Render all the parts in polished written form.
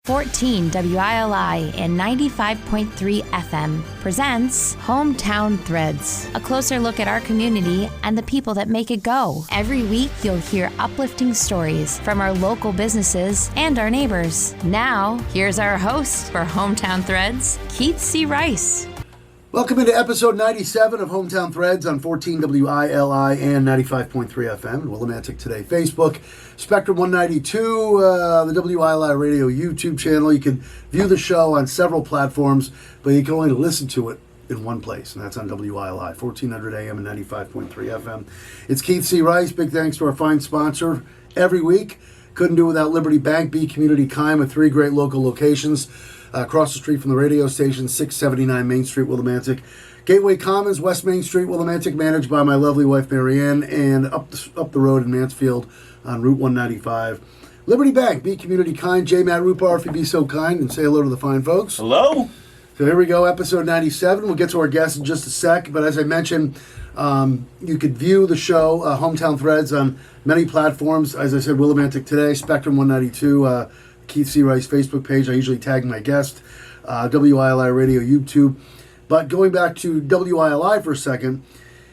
14 WILI and 95.3 FM presents Hometown Threads, a closer look at our community and the people that make it go. Every week, you'll hear uplifting stories from our local businesses and our neighbors. Now, here's our host for Hometown Threads, Keith C. Rice. Welcome into episode 97 of Hometown Threads on 14 WILI and 95.3 FM in Willimantic Today Facebook, Spectrum 192, the WILI Radio YouTube channel. You can view the show on several platforms, but you can only listen to it in one place, and that's on WILI, 1400 AM and 95.3 FM. It's Keith C. Rice. Big thanks to our fine sponsor every week. Couldn't do it without Liberty Bank, B Community Kind, with three great local locations. Across the street from the radio station, 679 Main Street, Willimantic. Gateway Commons, West Main Street, Willimantic, managed by my lovely wife, Marianne, and up the road in Mansfield on Route 195. Liberty Bank, be community kind. J. Matt Rupar, if you'd be so kind, and say hello to the fine folks. Hello. So here we go, episode 97. We'll get to our guests in just a sec, but as I mentioned, you could view the show, Hometown Threads, on many platforms. As I said, Willimantic Today, Spectrum 192, Keith C. Rice Facebook page. I usually tag my guest, WILI Radio YouTube. But going back to WILI for a second,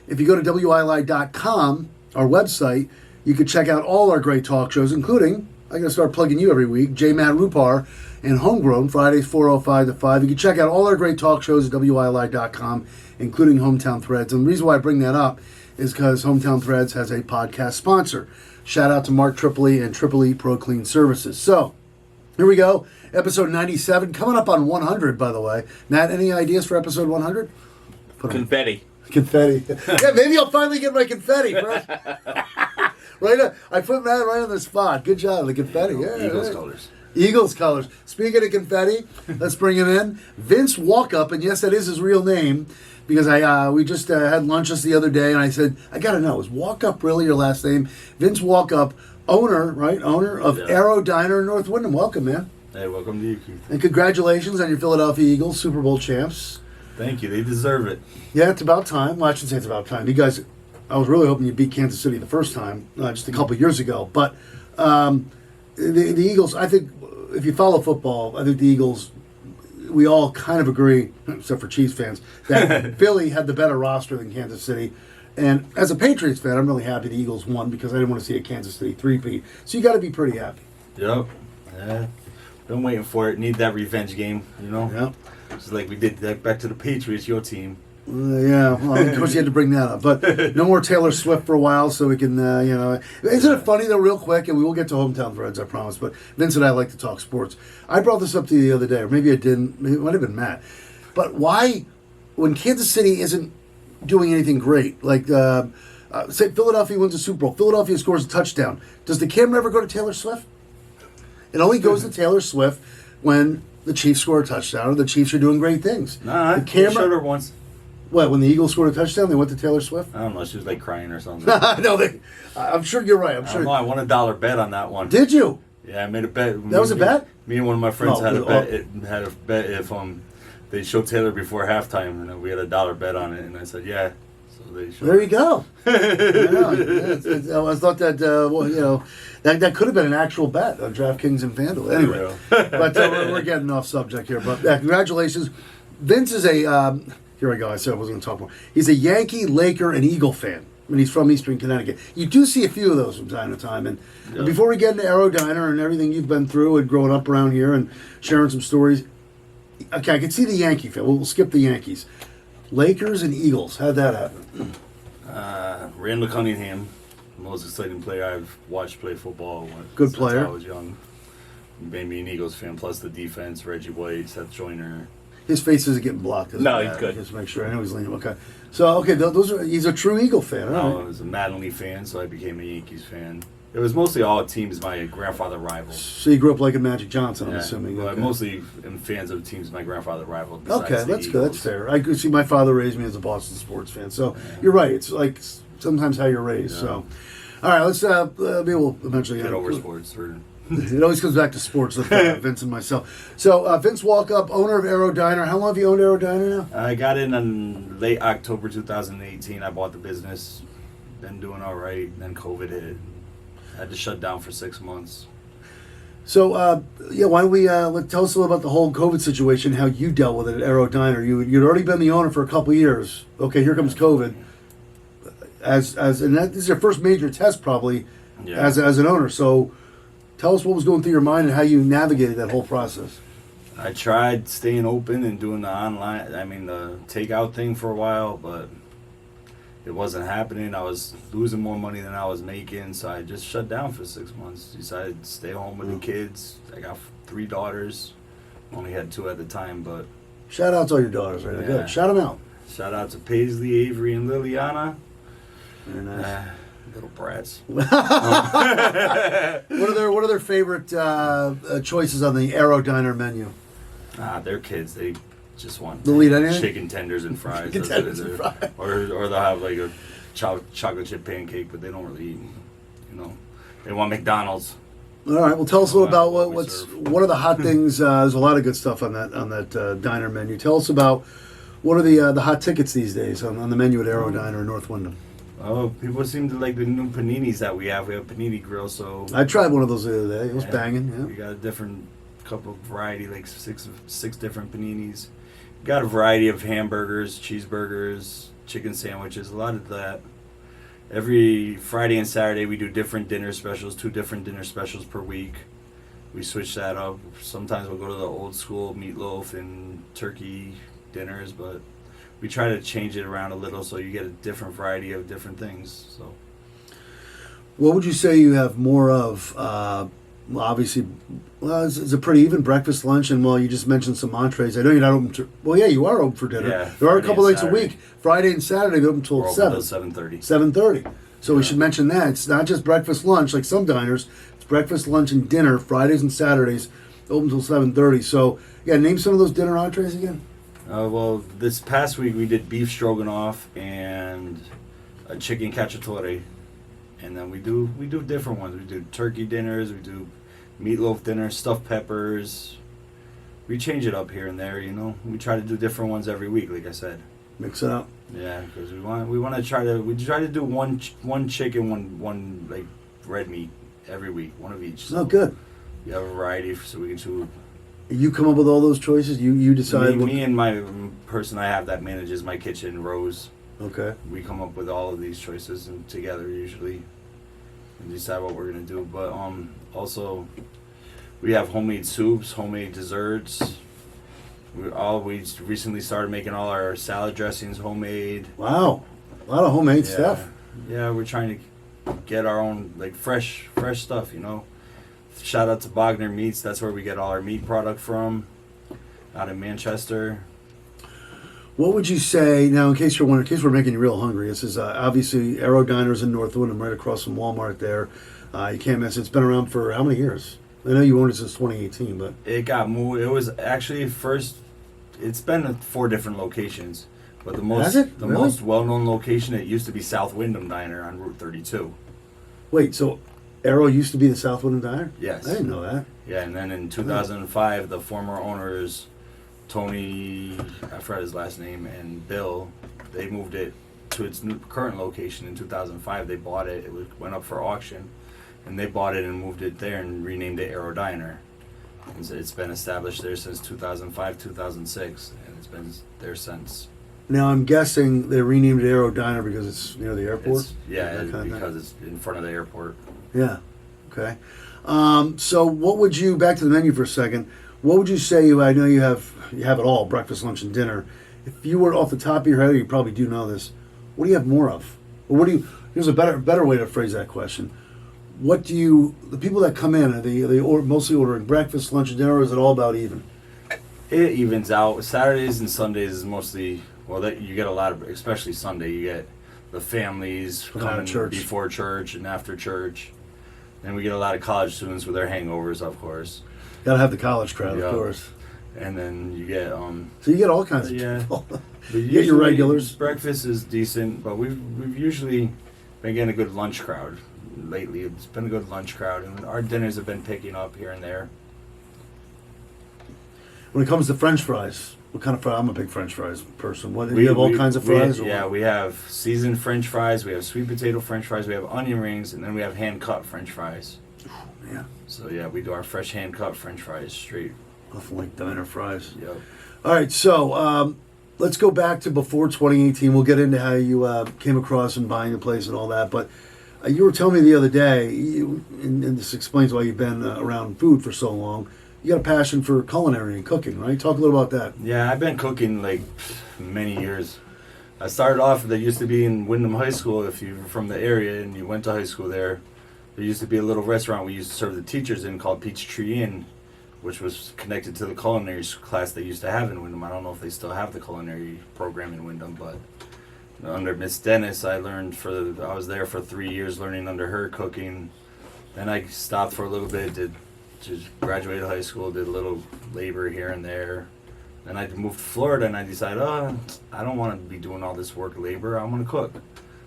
if you go to WILI.com, our website, you can check out all our great talk shows, including, I'm going to start plugging you every week, J. Matt Rupar and Homegrown, Fridays 4:05 to 5. You can check out all our great talk shows at WILI.com, including Hometown Threads. And the reason why I bring that up is because Hometown Threads has a podcast sponsor. Shout out to Mark Tripoli and Tripoli Pro Clean Services. So, here we go, episode 97, coming up on 100, by the way. Matt, any ideas for episode 100? Confetti. Confetti. Yeah, maybe I'll finally get my confetti. Right, I put Matt right on the spot. Good job, the confetti. Yeah, Eagles colors. Eagles colors. Speaking of confetti, let's bring him in. Vince Walkup, and yes, that is his real name, because we just had lunch just the other day, and I said, I got to know, is Walkup really your last name? Vince Walkup, owner of Aero Diner in North Wyndham. Welcome, man. Hey, welcome to you, Keith. And congratulations on your Philadelphia Eagles, Super Bowl champs. Thank you. They deserve it. Yeah, it's about time. Well, I shouldn't say it's about time. You guys, I was really hoping you beat Kansas City the first time, just a couple years ago. But the Eagles, I think, if you follow football, I think the Eagles, we all kind of agree, except for Chiefs fans, that Philly had the better roster than Kansas City. And as a Patriots fan, I'm really happy the Eagles won because I didn't want to see a Kansas City three-peat. So you got to be pretty happy. Yep. Yeah. Been waiting for it. Need that revenge game, you know? Yep. It's like we did that back to the Patriots, your team. Yeah, well, of course you had to bring that up. But no more Taylor Swift for a while so we can, Isn't it funny, though, real quick, and we will get to Hometown Threads, I promise, but Vince and I like to talk sports. I brought this up to you the other day, or maybe I didn't. Maybe it might have been Matt. But why, when Kansas City isn't doing anything great, like say Philadelphia wins a Super Bowl, Philadelphia scores a touchdown, does the camera ever go to Taylor Swift? It only goes to Taylor Swift when the Chiefs score a touchdown or the Chiefs are doing great things. Nah, the camera showed her once. What, when the Eagles scored a touchdown, they went to Taylor Swift? I don't know, she was like crying or something. No, I'm sure you're right. I won $1 bet on that one. Did you? Yeah, I made a bet. That was a bet? Me and one of my friends had a bet if they showed Taylor before halftime, and we had $1 bet on it, and I said, yeah. So they showed. There you go. I thought that, that could have been an actual bet on DraftKings and FanDuel. Anyway, but we're getting off subject here. But congratulations. Vince is here I go, I said I wasn't going to talk more. He's a Yankee, Laker, and Eagle fan. And he's from Eastern Connecticut. You do see a few of those from time to time. And before we get into Aero Diner and everything you've been through and growing up around here and sharing some stories, okay, I can see the Yankee fan. We'll skip the Yankees. Lakers and Eagles. How'd that happen? Randall Cunningham, the most exciting player I've watched play football. Good player. Since I was young. Made me an Eagles fan. Plus the defense, Reggie White, Seth Joyner. His face isn't getting blocked. No, he's good. Just make sure. I know he's leaning. Okay. So, he's a true Eagle fan. No, I was a Mattingly fan, so I became a Yankees fan. It was mostly all teams my grandfather rivaled. So you grew up like a Magic Johnson, I'm assuming. Well, okay. I mostly am fans of teams my grandfather rivaled. Okay, that's good. That's fair. I could see my father raised me as a Boston sports fan, so you're right. It's like sometimes how you're raised. Yeah. So, all right, let's maybe we'll eventually get over sports. It always comes back to sports with Vince and myself. So, Vince Walkup, owner of Aero Diner. How long have you owned Aero Diner now? I got in late October 2018. I bought the business. Been doing all right. Then COVID hit. I had to shut down for 6 months. So, why don't we tell us a little about the whole COVID situation, how you dealt with it at Aero Diner. You'd already been the owner for a couple of years. Okay, here comes COVID. And this is your first major test probably as an owner. So, tell us what was going through your mind and how you navigated that whole process. I tried staying open and doing the takeout thing for a while, but it wasn't happening. I was losing more money than I was making, so I just shut down for 6 months. Decided to stay home with the kids. I got 3 daughters. Only had 2 at the time, but... Shout out to all your daughters, right? Yeah. Good. Shout them out. Shout out to Paisley, Avery, and Liliana. Very nice. Little brats. What are their favorite choices on the Aero Diner menu? They're kids. They just want They'll eat anything? chicken tenders and fries. Chicken tenders and fries. Or they'll have like a chocolate chip pancake, but they don't really eat. They want McDonald's. All right. Well, tell us a little about what what are the hot things. There's a lot of good stuff on that diner menu. Tell us about what are the hot tickets these days on the menu at Aero Diner in North Wyndham. Oh, people seem to like the new paninis that we have. We have panini grill, so I tried one of those the other day. It was banging. Yeah. We got a different couple of variety, like six different paninis. Got a variety of hamburgers, cheeseburgers, chicken sandwiches, a lot of that. Every Friday and Saturday we do different dinner specials, 2 different dinner specials per week. We switch that up. Sometimes we'll go to the old school meatloaf and turkey dinners, but we try to change it around a little so you get a different variety of different things. So, what would you say you have more of? Obviously, it's a pretty even breakfast, lunch, and you just mentioned some entrees. I know you're not open to. Well, yeah, you are open for dinner. Yeah, there are a couple nights Saturday. a week. Friday and Saturday they're open until we're 7. open till 7:30. 7:30. So we should mention that it's not just breakfast, lunch like some diners. It's breakfast, lunch, and dinner Fridays and Saturdays, open until 7:30. So name some of those dinner entrees again. Well, this past week we did beef stroganoff and a chicken cacciatore, and then we do different ones. We do turkey dinners, we do meatloaf dinners, stuffed peppers. We change it up here and there, We try to do different ones every week, like I said. Mix it up. Yeah, because we want to try to do one chicken, one like red meat every week, one of each. Oh, good. We have a variety, so we can choose. You come up with all those choices. You decide. Me and my person I have that manages my kitchen, Rose. Okay. We come up with all of these choices and together usually, and decide what we're gonna do. But also, we have homemade soups, homemade desserts. We recently started making all our salad dressings homemade. Wow, a lot of homemade stuff. Yeah, we're trying to get our own like fresh stuff. Shout out to Bogner Meats. That's where we get all our meat product from, out in Manchester. What would you say now, in case we're making you real hungry? This is obviously Aero Diners in North Wyndham, right across from Walmart. There, you can't miss it. It's been around for how many years? I know you owned it since 2018, but it got moved. It was actually first. It's been at 4 different locations, but the most well-known location, it used to be South Wyndham Diner on Route 32. Wait, so Aero used to be the South Wyndham Diner? Yes. I didn't know that. Yeah, and then in 2005, the former owners, Tony, I forgot his last name, and Bill, they moved it to its current location in 2005. They bought it. It went up for auction, and they bought it and moved it there and renamed it Aero Diner. And so it's been established there since 2005, 2006, and it's been there since. Now I'm guessing they renamed it Aero Diner because it's near the airport. Because it's in front of the airport. Yeah. Okay. So what would you, back to the menu for a second, what would you say, I know you have it all, breakfast, lunch, and dinner. If you were off the top of your head, you probably do know this, what do you have more of? Or here's a better way to phrase that question. The people that come in, are they mostly ordering breakfast, lunch, and dinner, or is it all about even? It evens out. Saturdays and Sundays is mostly, you get a lot of, especially Sunday, you get the families coming before church and after church. And we get a lot of college students with their hangovers, of course. Got to have the college crowd, of course. And then you get so you get all kinds of people. You get your regulars. Breakfast is decent, but we've usually been getting a good lunch crowd lately. It's been a good lunch crowd, and our dinners have been picking up here and there. When it comes to French fries, what kind of fries? I'm a big French fries person. You have all kinds of fries? We have seasoned French fries, we have sweet potato French fries, we have onion rings, and then we have hand-cut French fries. Yeah. So yeah, we do our fresh hand cut French fries straight. Nothing like diner fries. Yep. All right, so let's go back to before 2018. We'll get into how you came across and buying the place and all that. But you were telling me the other day, and this explains why you've been around food for so long. You got a passion for culinary and cooking, right? Talk a little about that. Yeah, I've been cooking like many years. I started off, there used to be in Wyndham High School, if you were from the area and you went to high school there used to be a little restaurant we used to serve the teachers in called Peachtree Inn, which was connected to the culinary class they used to have in Wyndham. I don't know if they still have the culinary program in Wyndham, but under Miss Dennis, I was there for 3 years learning under her cooking. Then I stopped for a little bit, just graduated high school, did a little labor here and there. Then I moved to Florida and I decided, I don't want to be doing all this work labor, I want to cook.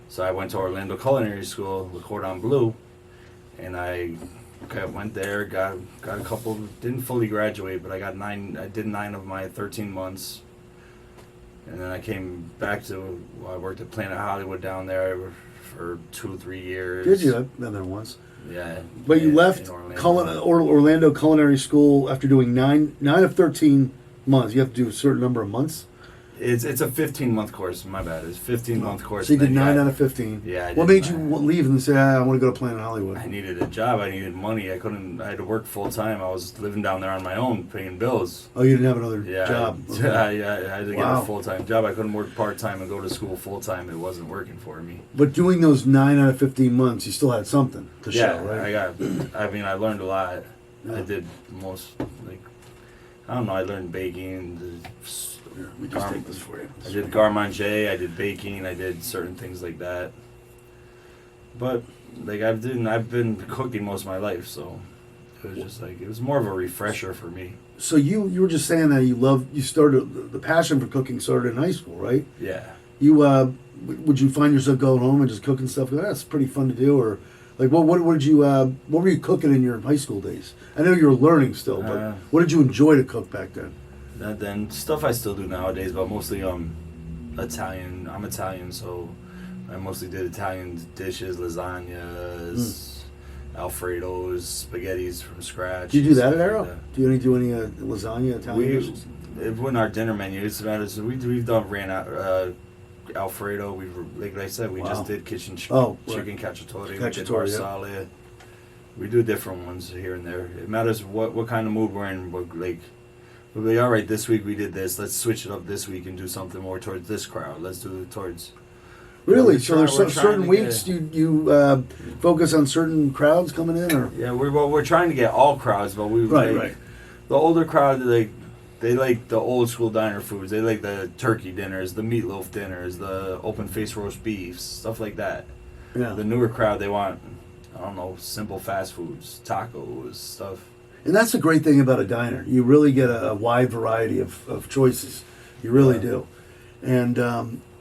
So I went to Orlando Culinary School, Le Cordon Bleu, and I went there, got a couple, didn't fully graduate, but I did 9 of my 13 months. And then I came back I worked at Planet Hollywood down there for 2-3 years. Did you? I've been there once. Yeah. But you left Orlando Culinary School after doing 9 of 13 months. You have to do a certain number of months. It's a 15-month course. My bad. It's a 15-month course. So you did 9 out of 15. Yeah. What made you leave and say, I want to go to Planet Hollywood? I needed a job. I needed money. I had to work full time. I was living down there on my own, paying bills. Oh, you didn't have another job? Okay. I had to get a full-time job. I couldn't work part-time and go to school full-time. It wasn't working for me. But doing those 9 out of 15 months, you still had something to show, right? I learned a lot. Yeah. I did I learned baking. Let me just take this for you. I did garde-manger, I did baking, I did certain things like that. But I've been cooking most of my life, so it was just it was more of a refresher for me. So you were just saying that you started the passion for cooking started in high school, right? Yeah. You would you find yourself going home and just cooking stuff? That's pretty fun to do, or what were you cooking in your high school days? I know you were learning still, but what did you enjoy to cook back then? Then stuff I still do nowadays, but mostly Italian. I'm Italian, so I mostly did Italian dishes, lasagnas, Alfredos, spaghettis from scratch. Do you do that at Aero? Do you do any lasagna Italian dishes? It wasn't our dinner menu. It's about ran out Alfredo. Like I said, we just did chicken cacciatore. We did marsala. We do different ones here and there. It matters what kind of mood we're in. We'll be all right. This week we did this. Let's switch it up this week and do something more towards this crowd. Let's do it towards. Really? So there's certain weeks you focus on certain crowds coming in, or we're trying to get all crowds, but the older crowd they like the old school diner foods. They like the turkey dinners, the meatloaf dinners, the open face roast beefs, stuff like that. Yeah. The newer crowd, they want simple fast foods, tacos, stuff. And that's the great thing about a diner. You really get a wide variety of choices. You really do. And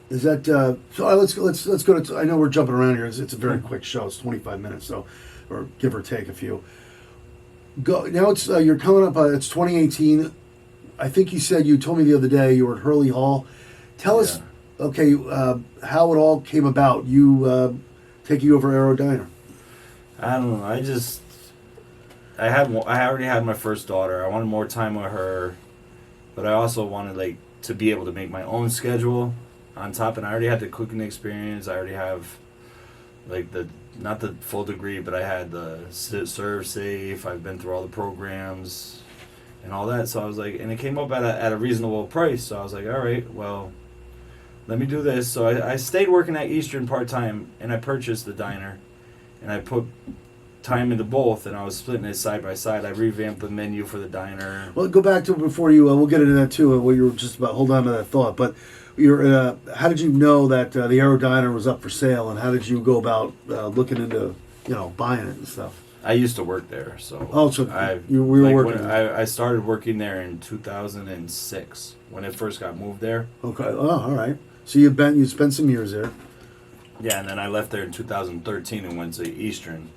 is that so? Let's go to. I know we're jumping around here. It's a very quick show. It's 25 minutes, so or give or take a few. Go now. It's you're coming up. It's 2018. I think you told me the other day you were at Hurley Hall. Tell us, how it all came about. You taking over Aero Diner. I don't know. I already had my first daughter. I wanted more time with her, but I also wanted to be able to make my own schedule on top. And I already had the cooking experience. I already have not the full degree, but I had the serve safe. I've been through all the programs and all that. So I was and it came up at a reasonable price. So I was all right, well, let me do this. So I stayed working at Eastern part time, and I purchased the diner, and I put time into both, and I was splitting it side by side. I revamped the menu for the diner. Well, go back to before you. We'll get into that too. What you were just about. Hold on to that thought. But how did you know that the Aero Diner was up for sale, and how did you go about looking into buying it and stuff? I used to work there, so we were working. I started working there in 2006 when it first got moved there. Okay. Oh, all right. So you spent some years there. Yeah, and then I left there in 2013 and went to Eastern.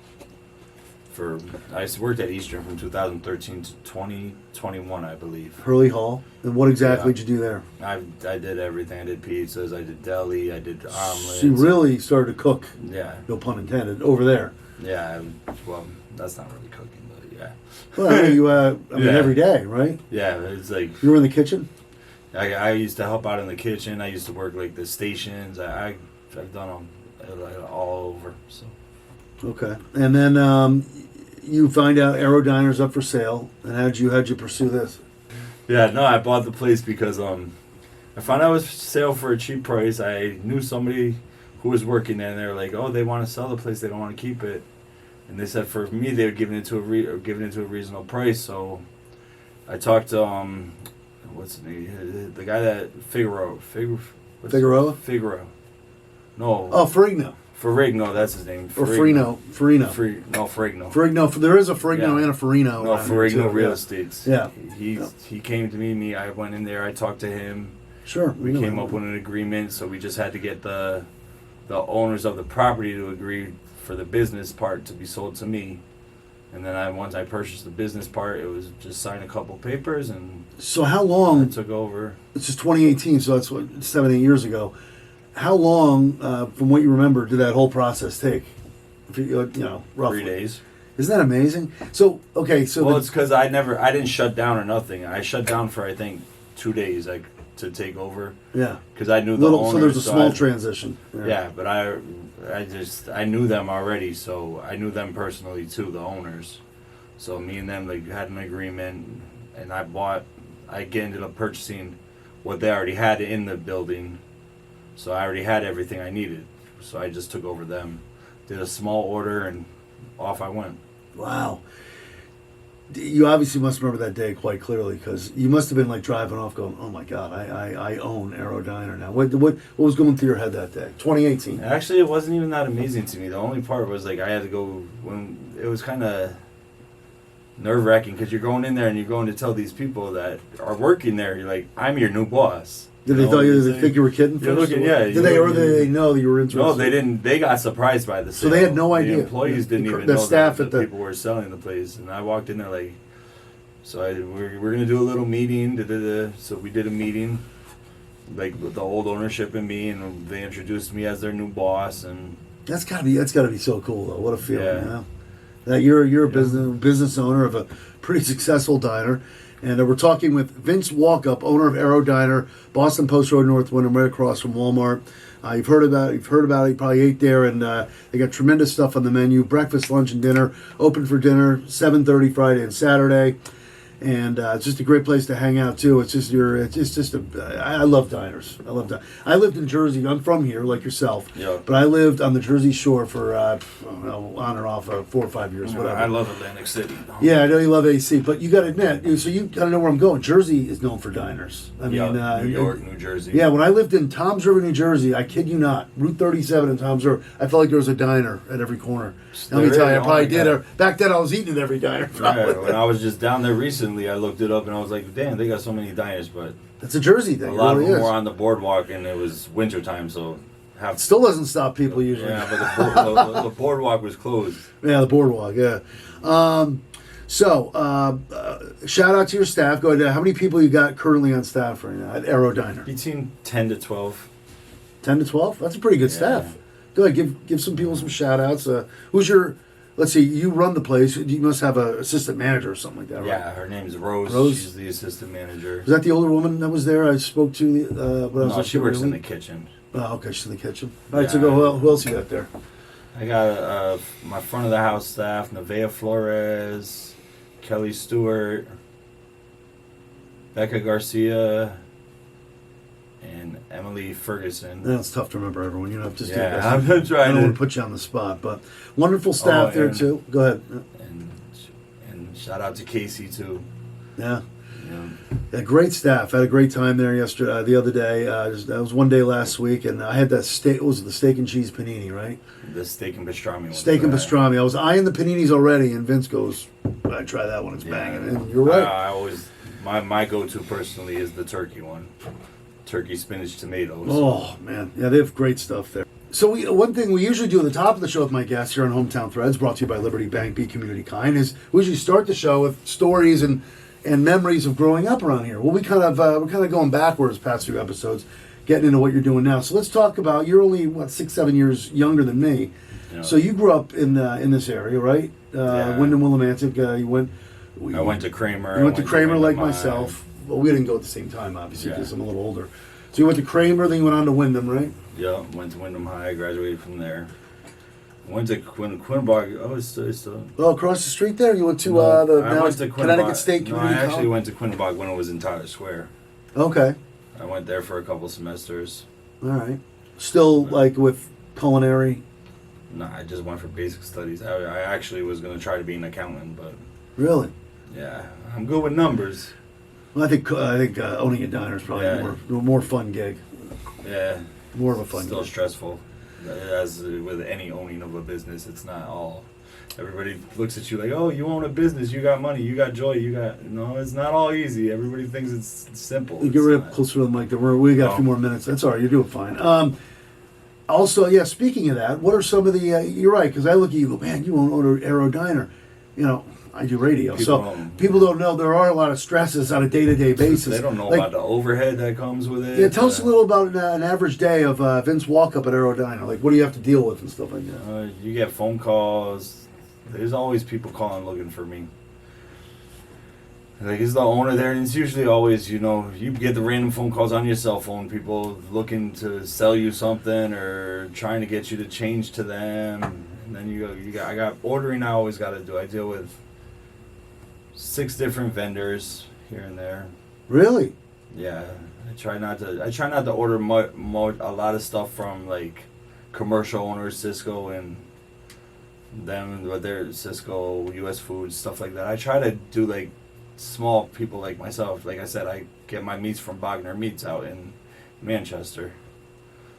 I worked at Eastern from 2013 to 2021, I believe. Hurley Hall. And what exactly did you do there? I did everything. I did pizzas. I did deli. I did omelets. So you really started to cook. Yeah. No pun intended. Over there. Yeah. Well, that's not really cooking, but yeah. Well, I mean, Yeah. every day, right? Yeah, it's like You were in the kitchen? I used to help out in the kitchen. I used to work like the stations. I've done them all over. So Okay. And then you find out Aero Diner's up for sale. And how'd you pursue this? yeah, no, I bought the place because I found out it was for sale for a cheap price. I knew somebody who was working there, and they were like, "Oh, they want to sell the place. They don't want to keep it." And they said for me they were giving it to a reasonable price. So I talked to what's the name? The guy that Figueroa. Figueroa. No. Oh, Ferrigno. Ferrigno, that's his name. Or Ferrigno. Ferrigno. Ferrigno. Ferrigno. There is a Ferrigno Yeah. and a Ferrigno. No, around here, Ferrigno too. Real Yeah. Estates. Yeah. He came to me. I went in there. I talked to him. Sure. We came up with an agreement. So we just had to get the owners of the property to agree for the business part to be sold to me. And then once I purchased the business part, it was just sign a couple papers and So how I long? took over. This is 2018, so that's 7-8 years ago. How long, from what you remember, did that whole process take? If you roughly. 3 days. Isn't that amazing? So okay, so Well, it's because I didn't shut down or nothing. I shut down for I think 2 days, like to take over, yeah, because I knew the little. owners. So there's a small I- transition. Yeah, but I knew them already, so I knew them personally too, the owners. So me and them had an agreement, and I ended up purchasing what they already had in the building, so I already had everything I needed. So I just took over them, did a small order, and off I went. Wow. You obviously must remember that day quite clearly because you must have been like driving off, going, "Oh my God, I own Aero Diner now." What was going through your head that day? 2018. Actually, it wasn't even that amazing to me. The only part was I had to go when it was kind of nerve-wracking because you're going in there and you're going to tell these people that are working there. You're like, "I'm your new boss." Did they think you were kidding? You're first? looking, yeah. Did they know that you were interested? No, they didn't. They got surprised by the sale. So they had no idea. The employees didn't even The know staff that at the the- people were selling the place, and I walked in there like, so we're gonna do a little meeting. So we did a meeting, like with the old ownership and me, and they introduced me as their new boss, and That's gotta be so cool though. What a feeling, Yeah. you know? That you're a business owner of a pretty successful diner, and we're talking with Vince Walkup, owner of Aero Diner, Boston Post Road, North Wyndham, right across from Walmart. You've heard about it. You probably ate there, and they got tremendous stuff on the menu: breakfast, lunch, and dinner. Open for dinner 7:30 Friday and Saturday. And it's just a great place to hang out too. It's just I love diners. I love diners. I lived in Jersey. I'm from here, like yourself. Yeah. But I lived on the Jersey Shore for on and off 4 or 5 years, whatever. I love Atlantic City. Yeah, I know you love AC, but you got to admit, so you got to know where I'm going. Jersey is known for diners. I mean, New York, New Jersey. Yeah, when I lived in Toms River, New Jersey, I kid you not, Route 37 in Toms River, I felt like there was a diner at every corner. Let me There tell is? you, I Oh probably my did. God. Back then, I was eating at every diner. Yeah, when I was just down there recently, I looked it up and I was like, "Damn, they got so many diners." But It's a Jersey thing. a lot it really of them is. were on the boardwalk, and it was winter time, so It still doesn't stop people usually. Yeah, but the boardwalk was closed. Yeah, the boardwalk. Yeah. Shout out to your staff. Go ahead. How many people you got currently on staff right now at Aero Diner? Between 10 to 12. 10 to 12. That's a pretty good staff. Yeah. Go ahead. Give some people some shout outs. Who's your? Let's see. You run the place. You must have an assistant manager or something like that, right? Yeah, her name's Rose. Rose? She's the assistant manager. Was that the older woman that was there? I spoke to. When I was No, she works in the kitchen. kitchen. Oh, okay. She's in the kitchen. All right. Yeah. So go. Who else you got there? I got my front of the house staff: Nevaeh Flores, Kelly Stewart, Becca Garcia, and Emily Ferguson. Yeah, it's tough to remember everyone. You know, just Yeah, I I'm don't trying want to. to put you on the spot, but wonderful staff there and- too. Go ahead. And shout out to Casey too. Yeah. You know, Yeah, great staff. Had a great time there yesterday. The other day, that was one day last week, and I had that steak. What was it, the steak and cheese panini, right? the steak and pastrami one. Steak and pastrami. I was eyeing the paninis already, and Vince goes, "I try that one. It's banging." And you're right. I always my go-to personally is the turkey one, turkey spinach tomatoes. Oh man, yeah, they have great stuff there. So one thing we usually do at the top of the show with my guests here on Hometown Threads, brought to you by Liberty Bank, Be Community Kind, is we usually start the show with stories and memories of growing up around here. Well, we're kind of going backwards past few episodes, getting into what you're doing now. So let's talk about, you're only 6-7 years younger than me. You know? So you grew up in this area, right? Yeah. Wyndham, Willimantic. I went to Kramer. You went to Kramer like Wyndham myself. Well, we didn't go at the same time, obviously, Yeah. because I'm a little older. So you went to Kramer, then you went on to Wyndham, right? Yeah, went to Wyndham High, graduated from there. Went to Quinnebog. Oh, it's still. Oh, across the street there? You went to I now went to Connecticut State No, Community I actually College? went to Quinnebog when it was in Tyler Square. Okay. I went there for a couple semesters. All right. Still, like, with culinary? No, I just went for basic studies. I actually was going to try to be an accountant, but Really? yeah, I'm good with numbers. Well, I think owning a diner is probably Yeah. more fun gig. Yeah, More of a fun still gig. stressful. As with any owning of a business, it's not all. Everybody looks at you like, oh, you own a business, you got money, you got joy, you got. No, it's not all easy. Everybody thinks it's simple. You It's get right not. up closer to the mic. We got a few more minutes. That's all right. You're doing fine. Also, yeah, speaking of that, what are some of the... you're right, because I look at you and go, man, you own an Aero Diner. You know, I do radio. People don't know there are a lot of stresses on a day-to-day basis. They don't know Like, about the overhead that comes with it. Yeah, tell us a little about an average day of Vince walk-up at Aero Diner. Like, what do you have to deal with and stuff like that? You get phone calls. There's always people calling looking for me. Like, is the owner there? And it's usually always, you get the random phone calls on your cell phone, people looking to sell you something or trying to get you to change to them. And then I got ordering I always got to do. I deal with 6 different vendors here and there. Really? Yeah, I try not to order a lot of stuff from like commercial owners, Cisco and them with their Cisco, US Foods, stuff like that. I try to do like small people like myself. Like I said, I get my meats from Bogner Meats out in Manchester.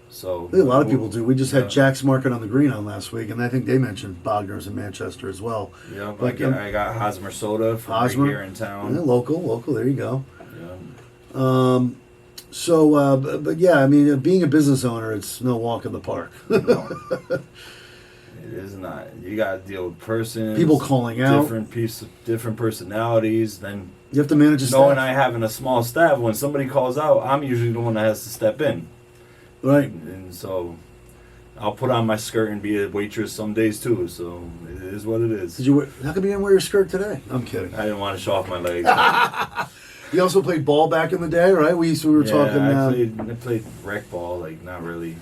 So I think a lot of people do. We just had yeah. Jack's Market on the Green on last week, and I think they mentioned Bogner's in Manchester as well. Yeah, Like, I got Hosmer Soda from right Hosmer? here in town. Yeah, local. There you go. Yeah. But yeah, I mean, being a business owner, it's no walk in the park. No. It is not. You got to deal with persons. People calling out. Different personalities. Then You have to manage a staff. knowing I having a small staff, when somebody calls out, I'm usually the one that has to step in. Right. And so I'll put on my skirt and be a waitress some days too. So it is what it is. How come you didn't wear your skirt today? I'm kidding. I didn't want to show off my legs. You also played ball back in the day, right? We were talking. I played rec ball, like not really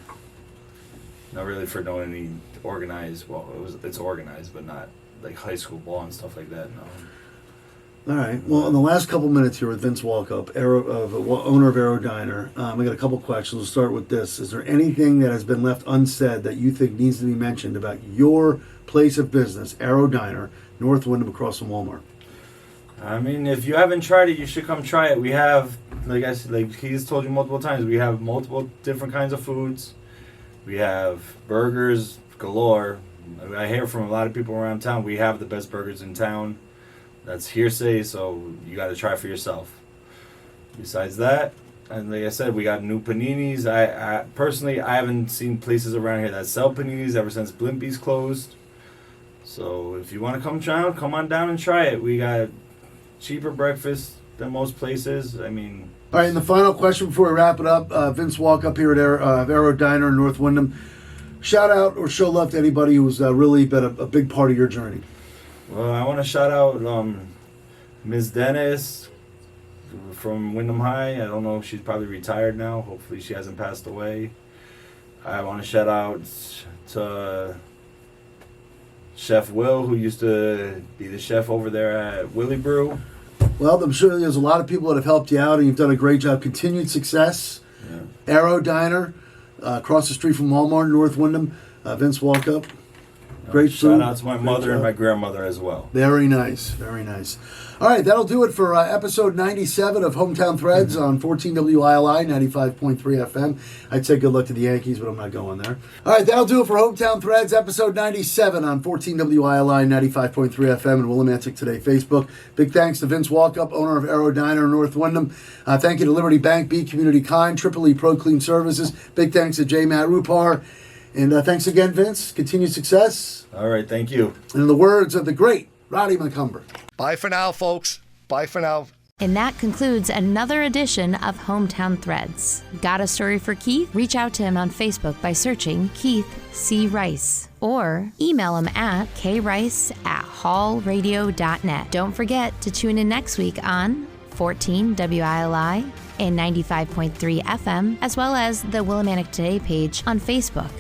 for knowing any organized. Well, it's organized, but not like high school ball and stuff like that. No. All right. Well, in the last couple minutes here with Vince Walkup, owner of Aero Diner, I got a couple questions. We'll start with this. Is there anything that has been left unsaid that you think needs to be mentioned about your place of business, Aero Diner, North Wyndham, across from Walmart? I mean, if you haven't tried it, you should come try it. We have, like he's told you multiple times, we have multiple different kinds of foods. We have burgers galore. I hear from a lot of people around town, we have the best burgers in town. That's hearsay, so you got to try for yourself. Besides that, and like I said, we got new paninis. I personally, I haven't seen places around here that sell paninis ever since Blimpie's closed. So if you want to come on down and try it. We got cheaper breakfast than most places. I mean... All right, and the final question before we wrap it up, Vince Walkup here at Aero Diner in North Wyndham. Shout out or show love to anybody who's really been a big part of your journey. Well, I want to shout out Ms. Dennis from Wyndham High. I don't know if she's probably retired now. Hopefully she hasn't passed away. I want to shout out to Chef Will, who used to be the chef over there at Willie Brew. Well, I'm sure there's a lot of people that have helped you out, and you've done a great job. Continued success. Yeah. Aero Diner, across the street from Walmart, North Wyndham. Vince Walkup. Great food. Shout out to my mother and my grandmother as well. Very nice, very nice. All right, that'll do it for episode 97 of Hometown Threads on 14 WILI 95.3 FM. I'd say good luck to the Yankees, but I'm not going there. All right, that'll do it for Hometown Threads, episode 97 on 14 WILI 95.3 FM and Willimantic Today Facebook. Big thanks to Vince Walkup, owner of Aero Diner in North Wyndham. Thank you to Liberty Bank, B Community Kind, Triple E Pro Clean Services. Big thanks to J. Matt Rupar. And thanks again, Vince. Continued success. All right, thank you. And in the words of the great Roddy McCumber. Bye for now, folks. Bye for now. And that concludes another edition of Hometown Threads. Got a story for Keith? Reach out to him on Facebook by searching Keith C. Rice. or email him at krice@hallradio.net. Don't forget to tune in next week on 14 WILI and 95.3 FM, as well as the Willimantic Today page on Facebook.